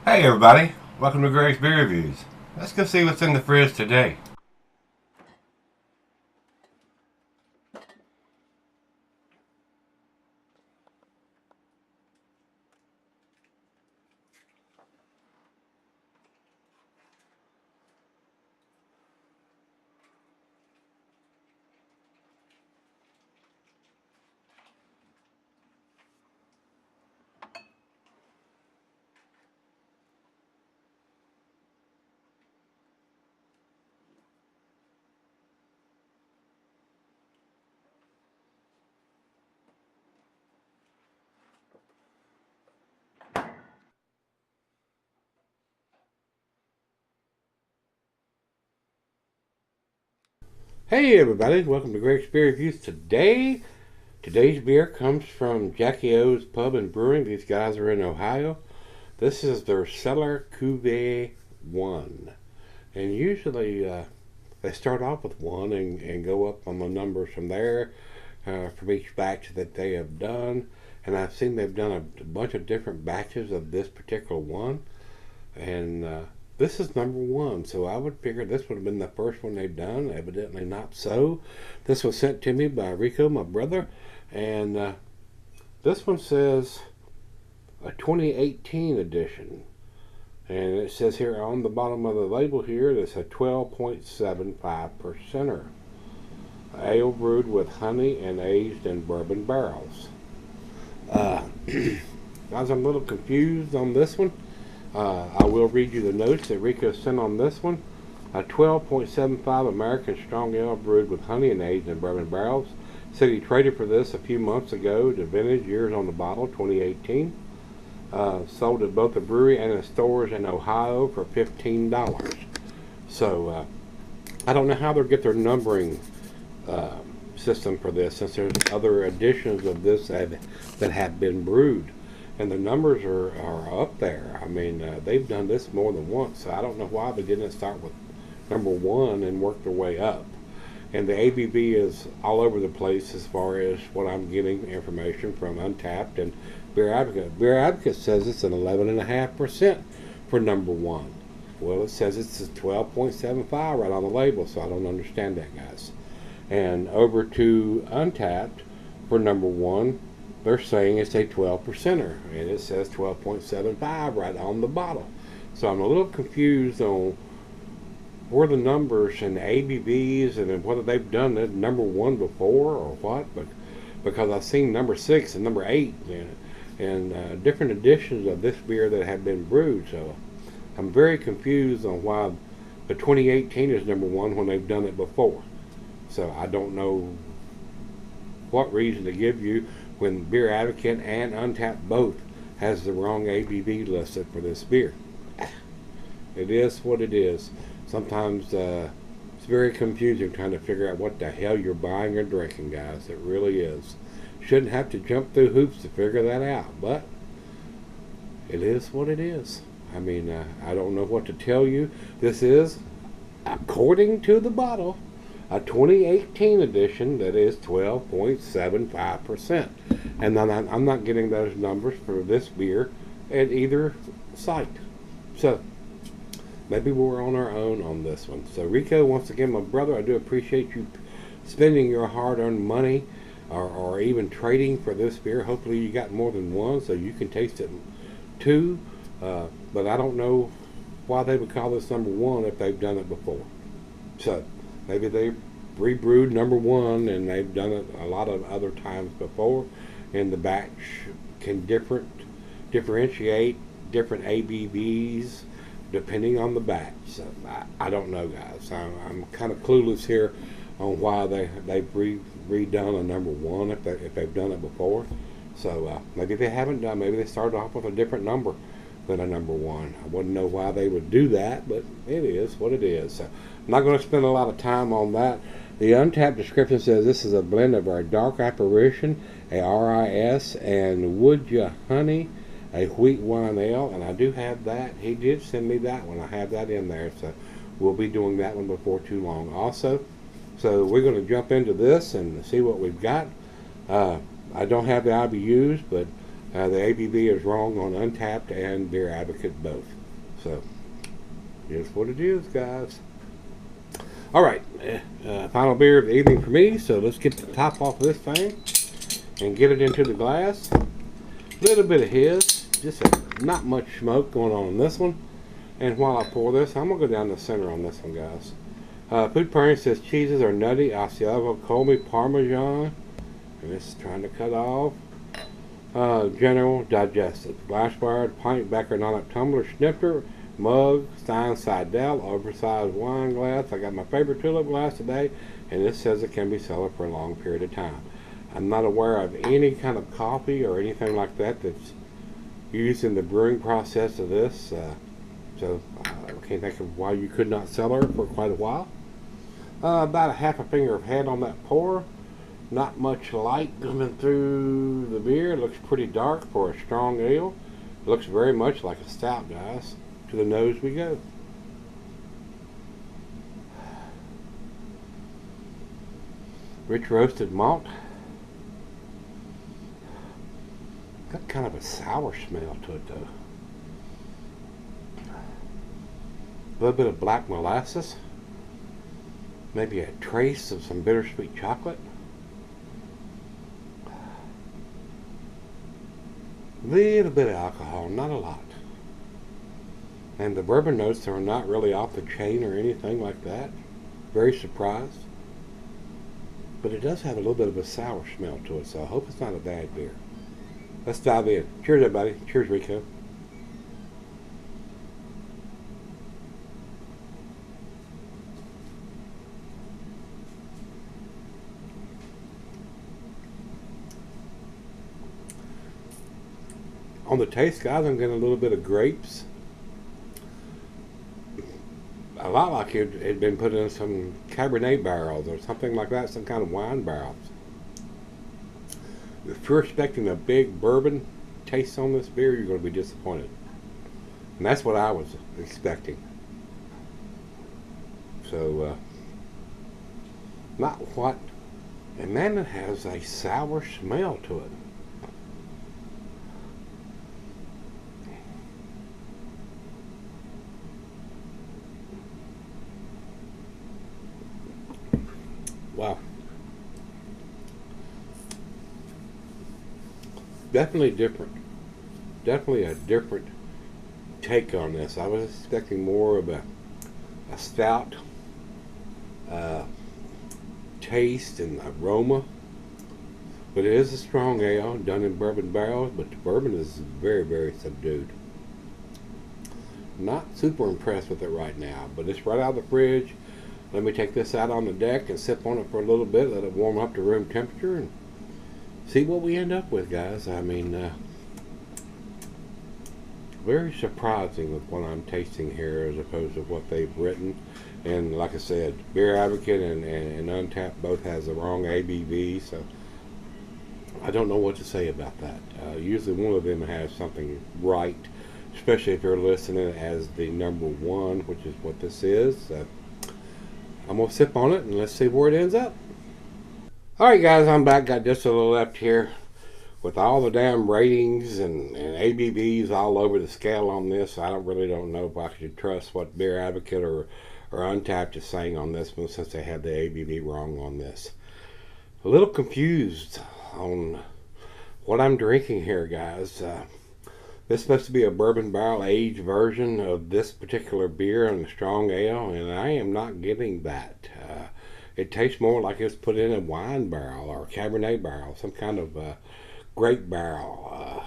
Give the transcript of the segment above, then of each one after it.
Hey everybody, welcome to Gregsbeerreviews. Let's go see what's in the fridge today. Hey everybody, welcome to Gregsbeerreviews. Today's beer comes from Jackie O's Pub and Brewing. These guys are in Ohio. This is their Cellar Cuvée 1. And usually they start off with 1 and go up on the numbers from there from each batch that they have done. And I've seen they've done a bunch of different batches of this particular one. And this is number 1, so I would figure this would have been the first one they've done. Evidently not so. This was sent to me by Rico, my brother, and this one says a 2018 edition. And it says here on the bottom of the label here, it's a 12.75%er. Ale brewed with honey and aged in bourbon barrels. Guys, I'm a little confused on this one. I will read you the notes that Rico sent on this one. A 12.75 American Strong Ale brewed with honey and aged in bourbon barrels. Said he traded for this a few months ago. The vintage, years on the bottle, 2018. Sold at both the brewery and in stores in Ohio for $15. So I don't know how they'll get their numbering system for this, since there's other editions of this that have been brewed. And the numbers are up there. I mean, they've done this more than once, so I don't know why they didn't start with number 1 and work their way up. And the ABV is all over the place as far as what I'm getting information from Untapped and Beer Advocate. Beer Advocate says it's an 11.5% for number 1. Well, it says it's a 12.75 right on the label, so I don't understand that, guys. And over to Untapped for number 1. They're saying it's a 12%er, and it says 12.75 right on the bottle. So I'm a little confused on where the numbers and the ABVs and whether they've done that number 1 before or what, but because I've seen number 6 and number 8 and different editions of this beer that have been brewed. So I'm very confused on why the 2018 is number 1 when they've done it before. So I don't know what reason to give you when Beer Advocate and Untapped both has the wrong ABV listed for this beer. It is what it is. Sometimes it's very confusing trying to figure out what the hell you're buying or drinking, guys. It really is. Shouldn't have to jump through hoops to figure that out, but it is what it is. I mean, I don't know what to tell you. This is, according to the bottle, a 2018 edition that is 12.75%. And I'm not getting those numbers for this beer at either site. So maybe we're on our own on this one. So Rico, once again, my brother, I do appreciate you spending your hard-earned money or even trading for this beer. Hopefully you got more than one so you can taste it too. But I don't know why they would call this number 1 if they've done it before. So maybe they rebrewed number 1 and they've done it a lot of other times before, and the batch can differentiate different ABVs depending on the batch. So I don't know, guys. I'm kind of clueless here on why they've redone a number 1 if they've done it before. So maybe they haven't done. Maybe they started off with a different number than a number 1. I wouldn't know why they would do that, but it is what it is. So I'm not going to spend a lot of time on that. The Untapped description says this is a blend of our dark apparition, a RIS, and wood ya honey, a wheat wine ale, and I do have that. He did send me that one. I have that in there, so we'll be doing that one before too long also. So we're going to jump into this and see what we've got. I don't have the IBUs, but The ABV is wrong on Untapped and Beer Advocate both. So, here's what it is, guys. Alright, final beer of the evening for me, so let's get the top off of this thing and get it into the glass. A little bit of his, just not much smoke going on in this one. And while I pour this, I'm going to go down the center on this one, guys. Food pairing says cheeses are nutty, Asiago, Colby, Parmesan. And this is trying to cut off. General digestive. Glass wired, pint, backer, non-up tumbler, snifter, mug, Stein Seidel, oversized wine glass. I got my favorite tulip glass today, and this says it can be sold for a long period of time. I'm not aware of any kind of coffee or anything like that that's used in the brewing process of this. So I can't think of why you could not sell her for quite a while. About a half a finger of head on that pour. Not much light coming through the beer. It looks pretty dark for a strong ale. It looks very much like a stout, guys. To the nose we go. Rich roasted malt. Got kind of a sour smell to it though. A little bit of black molasses. Maybe a trace of some bittersweet chocolate. Little bit of alcohol, not a lot. And the bourbon notes are not really off the chain or anything like that. Very surprised. But it does have a little bit of a sour smell to it, so I hope it's not a bad beer. Let's dive in. Cheers, everybody. Cheers, Rico. On the taste, guys, I'm getting a little bit of grapes. A lot like it had been put in some Cabernet barrels or something like that, some kind of wine barrels. If you're expecting a big bourbon taste on this beer, you're going to be disappointed. And that's what I was expecting. So, not what. And then it has a sour smell to it. Wow. Definitely different. Definitely a different take on this. I was expecting more of a stout taste and aroma. But it is a strong ale done in bourbon barrels, but the bourbon is very, very subdued. Not super impressed with it right now, but it's right out of the fridge. Let me take this out on the deck and sip on it for a little bit, let it warm up to room temperature, and see what we end up with, guys. I mean, very surprising with what I'm tasting here as opposed to what they've written. And like I said, Beer Advocate and Untapped both has the wrong ABV, so I don't know what to say about that. Usually one of them has something right, especially if you're listening as the number one, which is what this is. I'm going to sip on it and let's see where it ends up. Alright guys, I'm back. Got just a little left here. With all the damn ratings and ABVs all over the scale on this, I really don't know if I should trust what Beer Advocate or Untapped is saying on this one, since they had the ABV wrong on this. A little confused on what I'm drinking here, guys. This is supposed to be a bourbon barrel aged version of this particular beer and a strong ale, and I am not getting that. It tastes more like it's put in a wine barrel or a Cabernet barrel, some kind of grape barrel.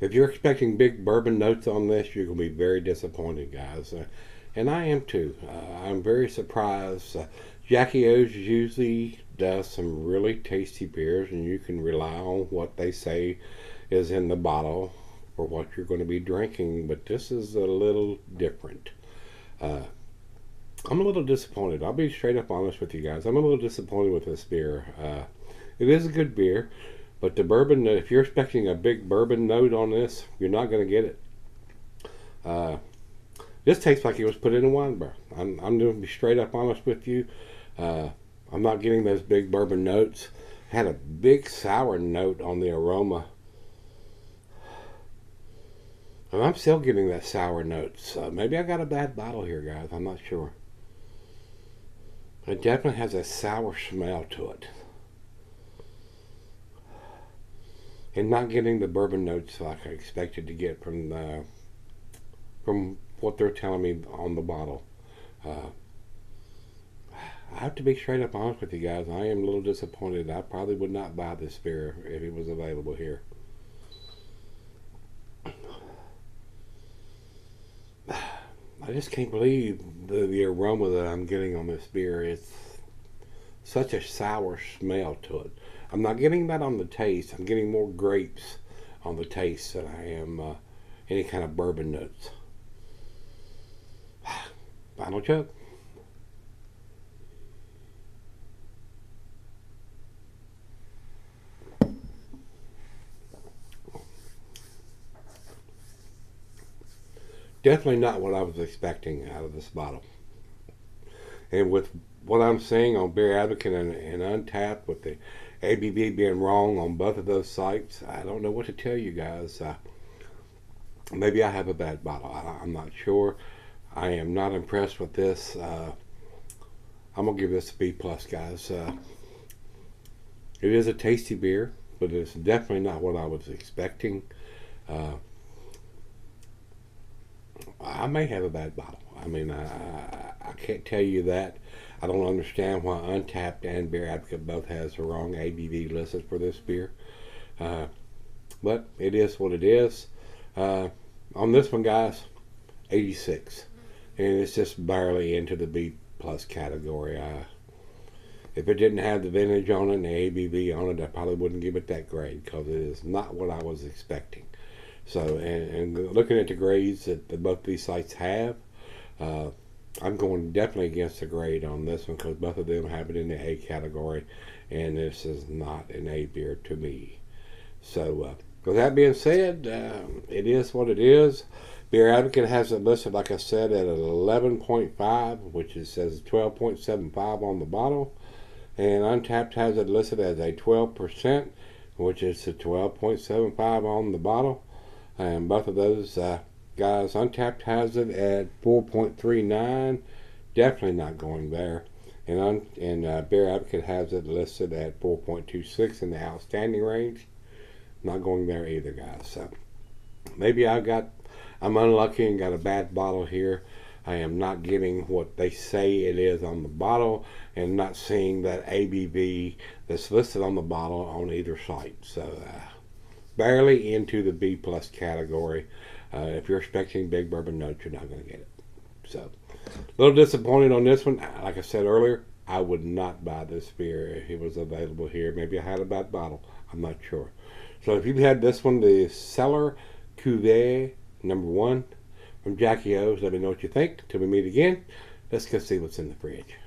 If you're expecting big bourbon notes on this, you're going to be very disappointed, guys. And I am too. I'm very surprised. Jackie O's usually does some really tasty beers, and you can rely on what they say is in the bottle for what you're going to be drinking, but this is a little different. I'm a little disappointed. I'll be straight up honest with you guys. I'm a little disappointed with this beer. It is a good beer, but the bourbon, if you're expecting a big bourbon note on this, you're not going to get it. This tastes like it was put in a wine barrel. I'm going to be straight up honest with you. I'm not getting those big bourbon notes. Had a big sour note on the aroma And I'm still getting that sour notes. Maybe I got a bad bottle here, guys. I'm not sure. It definitely has a sour smell to it. And not getting the bourbon notes like I expected to get from what they're telling me on the bottle. I have to be straight up honest with you guys. I am a little disappointed. I probably would not buy this beer if it was available here. I just can't believe the aroma that I'm getting on this beer. It's such a sour smell to it. I'm not getting that on the taste. I'm getting more grapes on the taste than I am any kind of bourbon notes. Final chug. Definitely not what I was expecting out of this bottle. And with what I'm seeing on Beer Advocate and Untappd, with the ABV being wrong on both of those sites, I don't know what to tell you guys. Maybe I have a bad bottle. I'm not sure. I am not impressed with this. I'm going to give this a B+, guys. It is a tasty beer, but it's definitely not what I was expecting. I may have a bad bottle. I mean, I can't tell you that. I don't understand why Untappd and Beer Advocate both has the wrong ABV listed for this beer. But it is what it is. On this one, guys, 86. And it's just barely into the B+ category. If it didn't have the vintage on it and the ABV on it, I probably wouldn't give it that grade, because it is not what I was expecting. So, and looking at the grades that both these sites have, I'm going definitely against the grade on this one, because both of them have it in the A category, and this is not an A beer to me. So, with that being said, it is what it is. Beer Advocate has it listed, like I said, at 11.5, which it says 12.75 on the bottle, and Untappd has it listed as a 12%, which is a 12.75 on the bottle. And both of those guys, Untappd has it at 4.39, definitely not going there. And Beer Advocate has it listed at 4.26 in the outstanding range, not going there either, guys. So maybe I'm unlucky and got a bad bottle here. I am not getting what they say it is on the bottle, and not seeing that ABV that's listed on the bottle on either site. So barely into the B+ category. If you're expecting big bourbon notes, you're not going to get it. So, a little disappointed on this one. Like I said earlier, I would not buy this beer if it was available here. Maybe I had a bad bottle. I'm not sure. So, if you've had this one, the Cellar Cuvée #1 from Jackie O's, let me know what you think. Till we meet again, let's go see what's in the fridge.